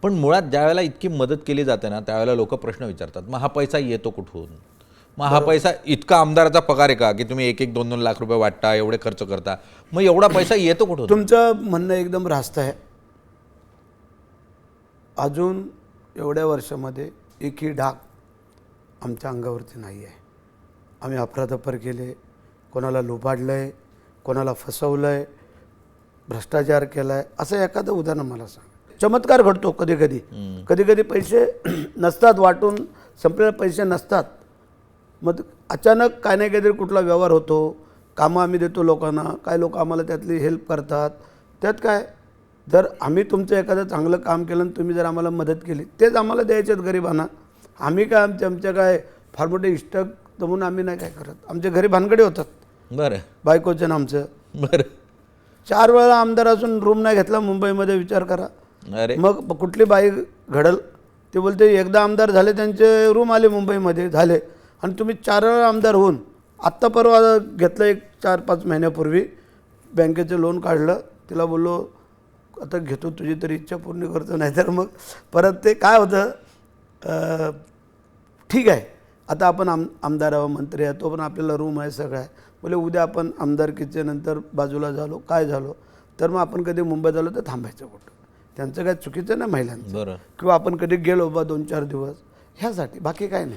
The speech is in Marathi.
पण मुळात ज्यावेळेला इतकी मदत केली जाते ना त्यावेळेला लोक प्रश्न विचारतात, मग हा पैसा येतो कुठून? मग हा पैसा इतका आमदाराचा पगार आहे का की तुम्ही 1-2 लाख रुपये वाटता, एवढे खर्च करता, मग एवढा पैसा येतो कुठून? तुमचं म्हणणं एकदम रास्त आहे. अजून एवढ्या वर्षामध्ये एकही डाग आमच्या अंगावरती नाही आहे. आम्ही अफरातफर केले, कोणाला लुबाडलं आहे, कोणाला फसवलं आहे, भ्रष्टाचार केला आहे, असं एखादं उदाहरण मला सांग. चमत्कार घडतो कधी कधी, कधी कधी पैसे नसतात, वाटून संपलेले पैसे नसतात, मग अचानक काय नाही काहीतरी कुठला व्यवहार होतो, कामं आम्ही देतो लोकांना, काय लोक आम्हाला त्यातली हेल्प करतात. त्यात काय, जर आम्ही तुमचं एखादं चांगलं काम केलं आणि तुम्ही जर आम्हाला मदत केली, तेच आम्हाला द्यायचे आहेत गरिबांना. आम्ही काय आमच्या काय फार मोठे इष्ट म्हणून आम्ही नाही काय करत. आमच्या घरी भानगडी होतात. बरं बायकोचं आमचं बरं 4 वेळा आमदार असून रूम नाही घेतला मुंबईमध्ये, विचार करा. अरे मग कुठली बाई घडल? ते बोलते एकदा आमदार झाले, त्यांचे रूम आले मुंबईमध्ये झाले, आणि तुम्ही 4 वेळा आमदार होऊन आत्ता परवा घेतलं, एक 4-5 महिन्यापूर्वी बँकेचं लोन काढलं. तिला बोललो आता घेतो, तुझी तरी इच्छा पूर्ण करतो, नाहीतर मग परत ते काय होतं, ठीक आहे आता आपण आमदार आहोत, मंत्री आहे, तो पण आपल्याला रूम आहे, सगळं आहे. बोले उद्या आपण आमदारकीच्या नंतर बाजूला झालो, काय झालो तर मग आपण कधी मुंबईत झालो तर थांबायचं कुठं? त्यांचं काय चुकीचं नाही महिलांचं. बरं किंवा आपण कधी गेलो बा 2-4 दिवस ह्यासाठी, बाकी काय नाही.